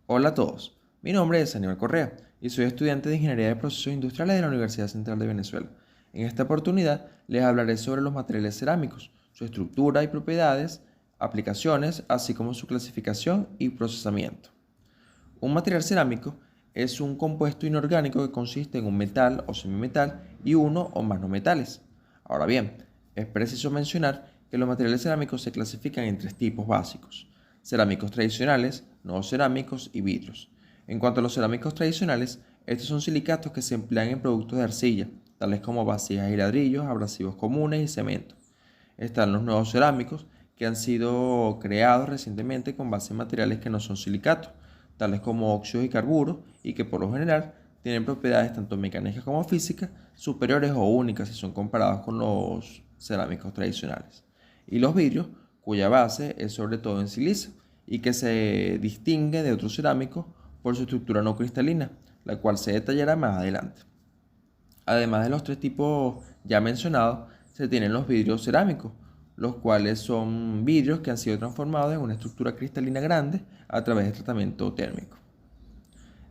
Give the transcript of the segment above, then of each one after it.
Hola a todos, mi nombre es Aníbal Correa y soy estudiante de Ingeniería de Procesos Industriales de la Universidad Central de Venezuela. En esta oportunidad les hablaré sobre los materiales cerámicos, su estructura y propiedades, aplicaciones, así como su clasificación y procesamiento. Un material cerámico es un compuesto inorgánico que consiste en un metal o semimetal y uno o más no metales. Ahora bien, es preciso mencionar que los materiales cerámicos se clasifican en tres tipos básicos: cerámicos tradicionales, no cerámicos y vidrios. En cuanto a los cerámicos tradicionales, estos son silicatos que se emplean en productos de arcilla, tales como vasijas y ladrillos, abrasivos comunes y cemento. Están los nuevos cerámicos, que han sido creados recientemente con base en materiales que no son silicatos, tales como óxidos y carburos, y que por lo general tienen propiedades tanto mecánicas como físicas superiores o únicas si son comparados con los cerámicos tradicionales. Y los vidrios, cuya base es sobre todo en silicio y que se distingue de otros cerámicos por su estructura no cristalina, la cual se detallará más adelante. Además de los tres tipos ya mencionados, se tienen los vidrios cerámicos, los cuales son vidrios que han sido transformados en una estructura cristalina grande a través de tratamiento térmico.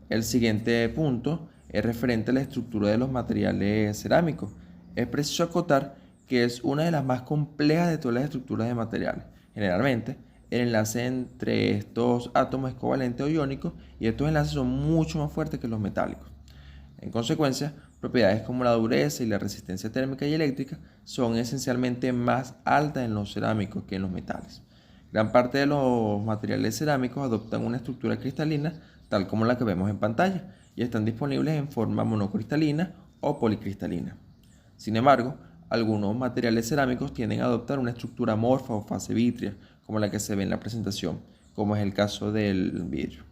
El siguiente punto es referente a la estructura de los materiales cerámicos. Es preciso acotar que es una de las más complejas de todas las estructuras de materiales. Generalmente, el enlace entre estos átomos es covalente o iónico, y estos enlaces son mucho más fuertes que los metálicos. En consecuencia, propiedades como la dureza y la resistencia térmica y eléctrica son esencialmente más altas en los cerámicos que en los metales. Gran parte de los materiales cerámicos adoptan una estructura cristalina tal como la que vemos en pantalla y están disponibles en forma monocristalina o policristalina. Sin embargo, algunos materiales cerámicos tienden a adoptar una estructura amorfa o fase vítrea, como la que se ve en la presentación, como es el caso del vidrio.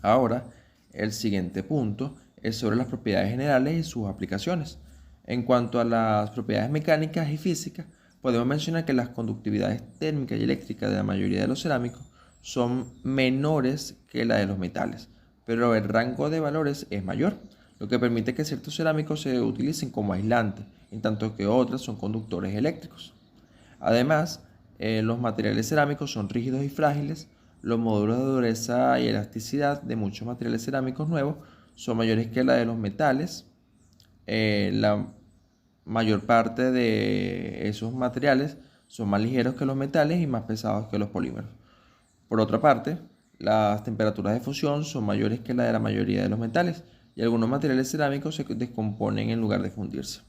Ahora, el siguiente punto es sobre las propiedades generales y sus aplicaciones. En cuanto a las propiedades mecánicas y físicas, podemos mencionar que las conductividades térmica y eléctrica de la mayoría de los cerámicos son menores que la de los metales, pero el rango de valores es mayor, lo que permite que ciertos cerámicos se utilicen como aislantes, en tanto que otros son conductores eléctricos. Además, los materiales cerámicos son rígidos y frágiles. Los módulos de dureza y elasticidad de muchos materiales cerámicos nuevos son mayores que la de los metales. La mayor parte de esos materiales son más ligeros que los metales y más pesados que los polímeros. Por otra parte, las temperaturas de fusión son mayores que la de la mayoría de los metales, y algunos materiales cerámicos se descomponen en lugar de fundirse.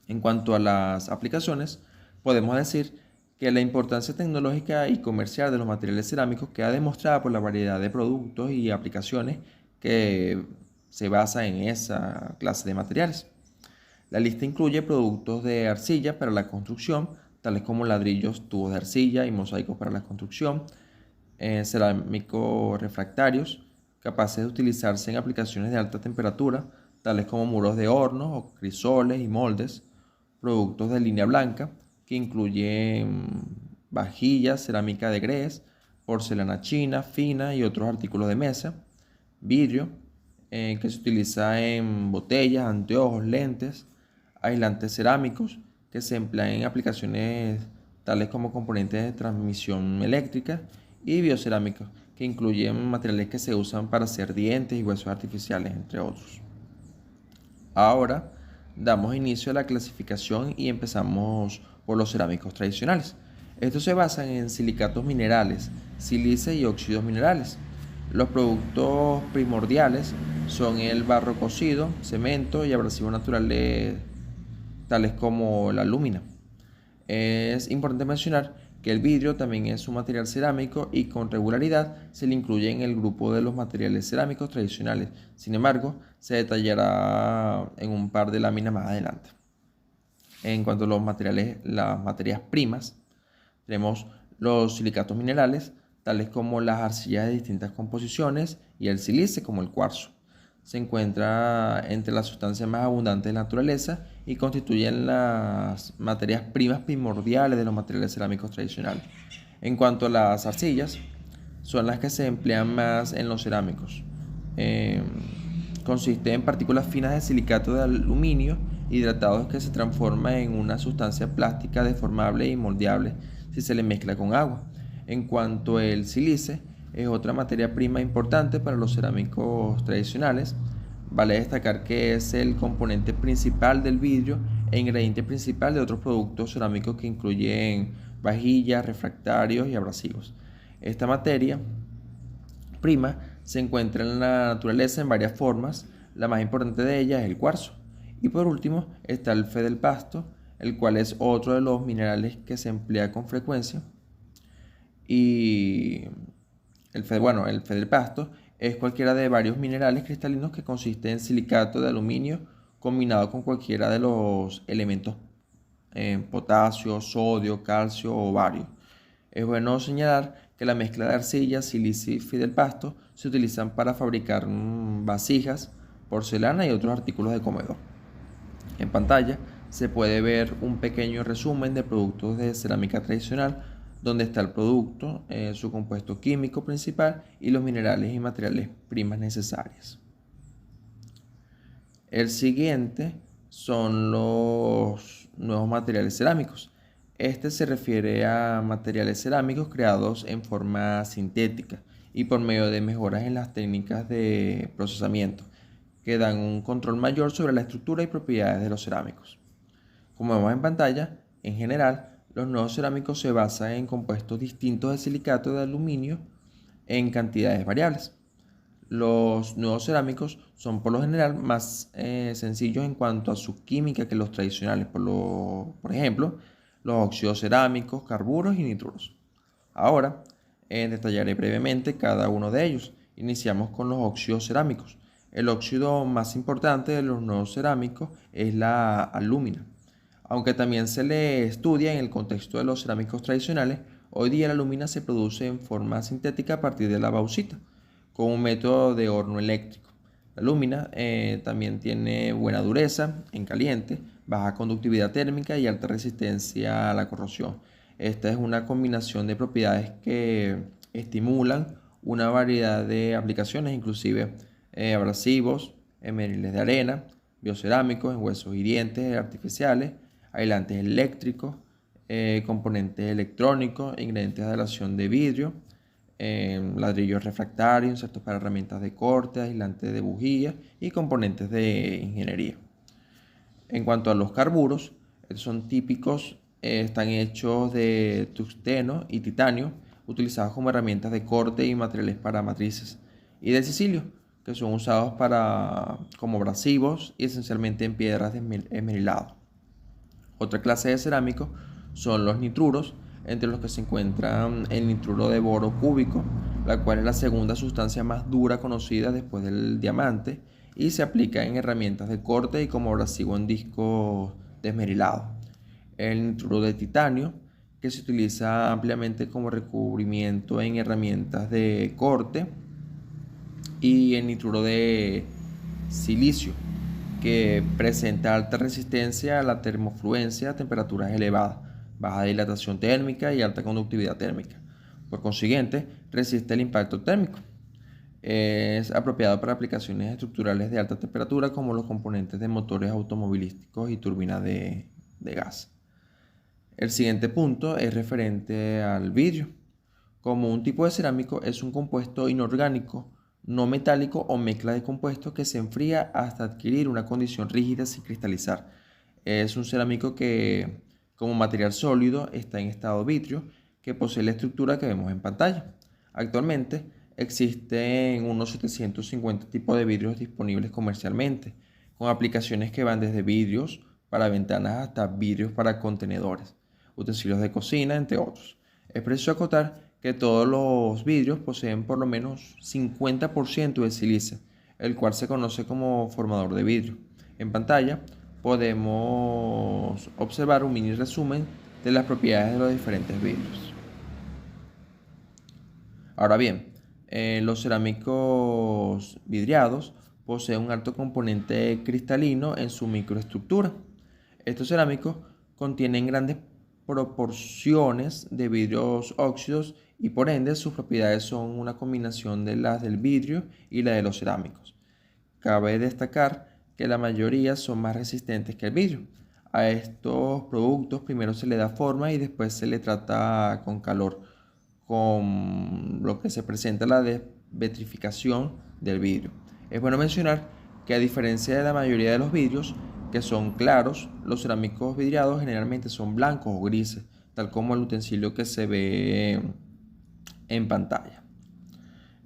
En cuanto a las aplicaciones, podemos decir que la importancia tecnológica y comercial de los materiales cerámicos queda demostrada por la variedad de productos y aplicaciones que se basa en esa clase de materiales. La lista incluye productos de arcilla para la construcción, tales como ladrillos, tubos de arcilla y mosaicos para la construcción, cerámicos refractarios, capaces de utilizarse en aplicaciones de alta temperatura, tales como muros de horno o crisoles y moldes; productos de línea blanca, que incluyen vajillas, cerámica de grés, porcelana china, fina y otros artículos de mesa; vidrio, que se utiliza en botellas, anteojos, lentes; aislantes cerámicos, que se emplean en aplicaciones tales como componentes de transmisión eléctrica; y biocerámicos, que incluyen materiales que se usan para hacer dientes y huesos artificiales, entre otros. Ahora damos inicio a la clasificación y empezamos por los cerámicos tradicionales. Estos se basan en silicatos minerales, sílice y óxidos minerales. Los productos primordiales son el barro cocido, cemento y abrasivos naturales tales como la alúmina. Es importante mencionar que el vidrio también es un material cerámico y con regularidad se le incluye en el grupo de los materiales cerámicos tradicionales. Sin embargo, se detallará en un par de láminas más adelante. En cuanto a los materiales, las materias primas, tenemos los silicatos minerales, tales como las arcillas de distintas composiciones y el sílice, como el cuarzo. Se encuentra entre las sustancias más abundantes de la naturaleza y constituyen las materias primas primordiales de los materiales cerámicos tradicionales. En cuanto a las arcillas, son las que se emplean más en los cerámicos. Consiste en partículas finas de silicato de aluminio hidratados que se transforman en una sustancia plástica deformable y moldeable si se le mezcla con agua. En cuanto al sílice, es otra materia prima importante para los cerámicos tradicionales. Vale destacar que es el componente principal del vidrio e ingrediente principal de otros productos cerámicos que incluyen vajillas, refractarios y abrasivos. Esta materia prima se encuentra en la naturaleza en varias formas. La más importante de ellas es el cuarzo. Y por último está el feldespato, el cual es otro de los minerales que se emplea con frecuencia. Y el feldespato es cualquiera de varios minerales cristalinos que consiste en silicato de aluminio combinado con cualquiera de los elementos potasio, sodio, calcio o bario. Es bueno señalar que la mezcla de arcilla, silicio y feldespato se utilizan para fabricar vasijas, porcelana y otros artículos de comedor. En pantalla se puede ver un pequeño resumen de productos de cerámica tradicional, donde está el producto, su compuesto químico principal y los minerales y materiales primas necesarias. El siguiente son los nuevos materiales cerámicos. Este se refiere a materiales cerámicos creados en forma sintética y por medio de mejoras en las técnicas de procesamiento, que dan un control mayor sobre la estructura y propiedades de los cerámicos. Como vemos en pantalla, en general, los nuevos cerámicos se basan en compuestos distintos de silicato de aluminio en cantidades variables. Los nuevos cerámicos son por lo general más sencillos en cuanto a su química que los tradicionales, por ejemplo, los óxidos cerámicos, carburos y nitruros. Ahora, detallaré brevemente cada uno de ellos. Iniciamos con los óxidos cerámicos. El óxido más importante de los nuevos cerámicos es la alúmina. Aunque también se le estudia en el contexto de los cerámicos tradicionales, hoy día la alúmina se produce en forma sintética a partir de la bauxita, con un método de horno eléctrico. La alúmina también tiene buena dureza en caliente, baja conductividad térmica y alta resistencia a la corrosión. Esta es una combinación de propiedades que estimulan una variedad de aplicaciones, inclusive abrasivos, esmeriles de arena, biocerámicos en huesos y dientes artificiales, aislantes eléctricos, componentes electrónicos, ingredientes de aleación de vidrio, ladrillos refractarios, insertos para herramientas de corte, aislantes de bujías y componentes de ingeniería. En cuanto a los carburos, estos son típicos, están hechos de tungsteno y titanio, utilizados como herramientas de corte y materiales para matrices, y de silicio, que son usados como abrasivos y esencialmente en piedras de esmerilado. Otra clase de cerámicos son los nitruros, entre los que se encuentran el nitruro de boro cúbico, la cual es la segunda sustancia más dura conocida después del diamante y se aplica en herramientas de corte y como abrasivo en discos desmerilados. El nitruro de titanio, que se utiliza ampliamente como recubrimiento en herramientas de corte, y el nitruro de silicio, que presenta alta resistencia a la termofluencia a temperaturas elevadas, baja dilatación térmica y alta conductividad térmica. Por consiguiente, resiste el impacto térmico. Es apropiado para aplicaciones estructurales de alta temperatura como los componentes de motores automovilísticos y turbinas de gas. El siguiente punto es referente al vidrio. Como un tipo de cerámico, es un compuesto inorgánico, no metálico o mezcla de compuestos que se enfría hasta adquirir una condición rígida sin cristalizar. Es un cerámico que, como material sólido, está en estado vitrio, que posee la estructura que vemos en pantalla. Actualmente existen unos 750 tipos de vidrios disponibles comercialmente, con aplicaciones que van desde vidrios para ventanas hasta vidrios para contenedores, utensilios de cocina, entre otros. Es preciso acotar que todos los vidrios poseen por lo menos 50% de silicio, el cual se conoce como formador de vidrio. En pantalla podemos observar un mini resumen de las propiedades de los diferentes vidrios. Ahora bien, los cerámicos vidriados poseen un alto componente cristalino en su microestructura. Estos cerámicos contienen grandes proporciones de vidrios óxidos y por ende sus propiedades son una combinación de las del vidrio y la de los cerámicos. Cabe destacar que la mayoría son más resistentes que el vidrio. A estos productos primero se le da forma y después se le trata con calor, con lo que se presenta la vitrificación del vidrio. Es bueno mencionar que a diferencia de la mayoría de los vidrios, que son claros, los cerámicos vidriados generalmente son blancos o grises, tal como el utensilio que se ve en pantalla.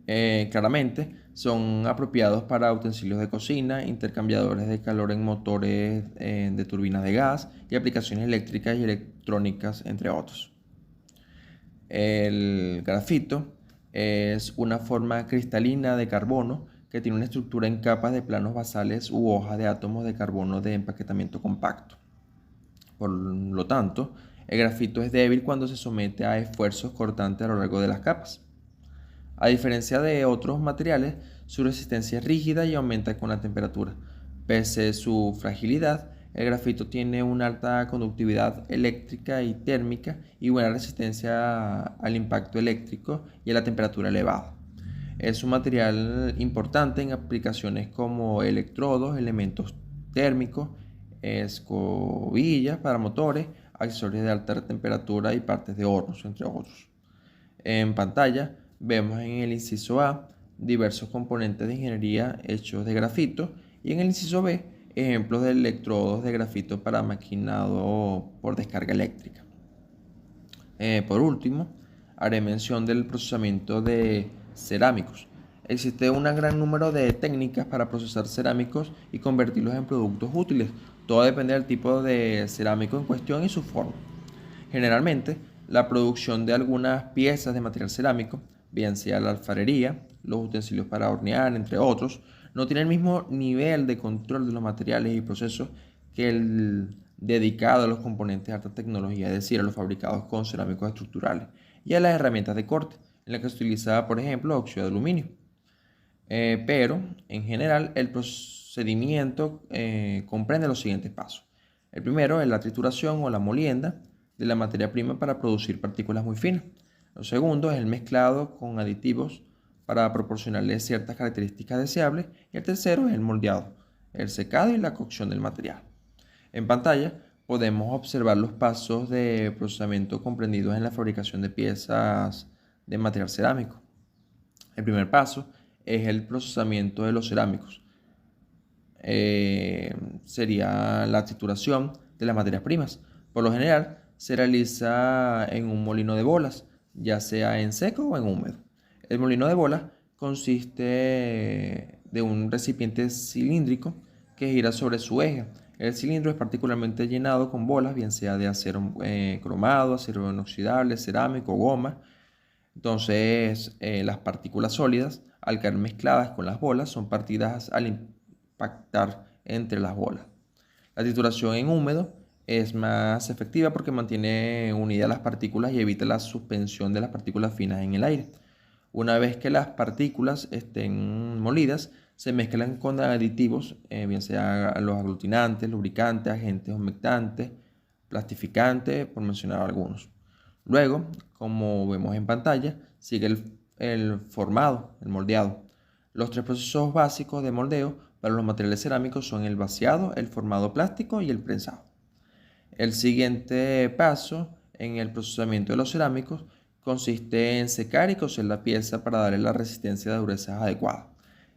Claramente son apropiados para utensilios de cocina, intercambiadores de calor en motores de turbinas de gas y aplicaciones eléctricas y electrónicas, entre otros. El grafito es una forma cristalina de carbono que tiene una estructura en capas de planos basales u hojas de átomos de carbono de empaquetamiento compacto. Por lo tanto, el grafito es débil cuando se somete a esfuerzos cortantes a lo largo de las capas. A diferencia de otros materiales, su resistencia es rígida y aumenta con la temperatura. Pese a su fragilidad, el grafito tiene una alta conductividad eléctrica y térmica y buena resistencia al impacto eléctrico y a la temperatura elevada. Es un material importante en aplicaciones como electrodos, elementos térmicos, escobillas para motores, accesorios de alta temperatura y partes de hornos, entre otros. En pantalla vemos en el inciso A diversos componentes de ingeniería hechos de grafito y en el inciso B ejemplos de electrodos de grafito para maquinado por descarga eléctrica. Por último, haré mención del procesamiento de cerámicos. Existe un gran número de técnicas para procesar cerámicos y convertirlos en productos útiles. Todo depende del tipo de cerámico en cuestión y su forma. Generalmente, la producción de algunas piezas de material cerámico, bien sea la alfarería, los utensilios para hornear, entre otros, no tiene el mismo nivel de control de los materiales y procesos que el dedicado a los componentes de alta tecnología, es decir, a los fabricados con cerámicos estructurales y a las herramientas de corte, en las que se utiliza, por ejemplo, óxido de aluminio. Pero, en general, el procedimiento comprende los siguientes pasos. El primero es la trituración o la molienda de la materia prima para producir partículas muy finas. Lo segundo es el mezclado con aditivos para proporcionarle ciertas características deseables. Y el tercero es el moldeado, el secado y la cocción del material. En pantalla podemos observar los pasos de procesamiento comprendidos en la fabricación de piezas de material cerámico. El primer paso es el procesamiento de los cerámicos. Sería la trituración de las materias primas. Por lo general, se realiza en un molino de bolas, ya sea en seco o en húmedo. El molino de bolas consiste de un recipiente cilíndrico que gira sobre su eje. El cilindro es particularmente llenado con bolas, bien sea de acero cromado, acero inoxidable, cerámico, goma. Entonces, las partículas sólidas, al caer mezcladas con las bolas, son partidas al impactar entre las bolas. La trituración en húmedo es más efectiva porque mantiene unidas las partículas y evita la suspensión de las partículas finas en el aire. Una vez que las partículas estén molidas, se mezclan con aditivos, bien sea los aglutinantes, lubricantes, agentes humectantes, plastificantes, por mencionar algunos. Luego, como vemos en pantalla, sigue el formado, el moldeado. Los tres procesos básicos de moldeo para los materiales cerámicos son el vaciado, el formado plástico y el prensado. El siguiente paso en el procesamiento de los cerámicos consiste en secar y cocer la pieza para darle la resistencia de dureza adecuada.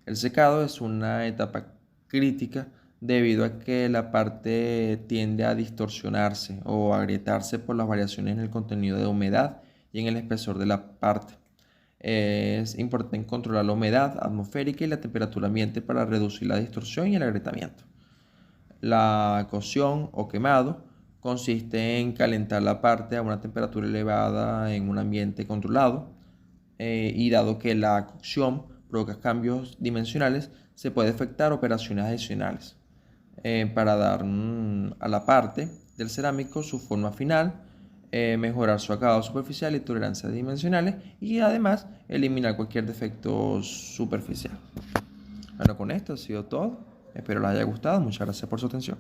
El secado es una etapa crítica debido a que la parte tiende a distorsionarse o agrietarse por las variaciones en el contenido de humedad y en el espesor de la parte. Es importante controlar la humedad atmosférica y la temperatura ambiente para reducir la distorsión y el agrietamiento. La cocción o quemado consiste en calentar la parte a una temperatura elevada en un ambiente controlado y dado que la cocción provoca cambios dimensionales, se puede efectuar operaciones adicionales para dar a la parte del cerámico su forma final, mejorar su acabado superficial y tolerancias dimensionales y además eliminar cualquier defecto superficial. Bueno, con esto ha sido todo. Espero les haya gustado. Muchas gracias por su atención.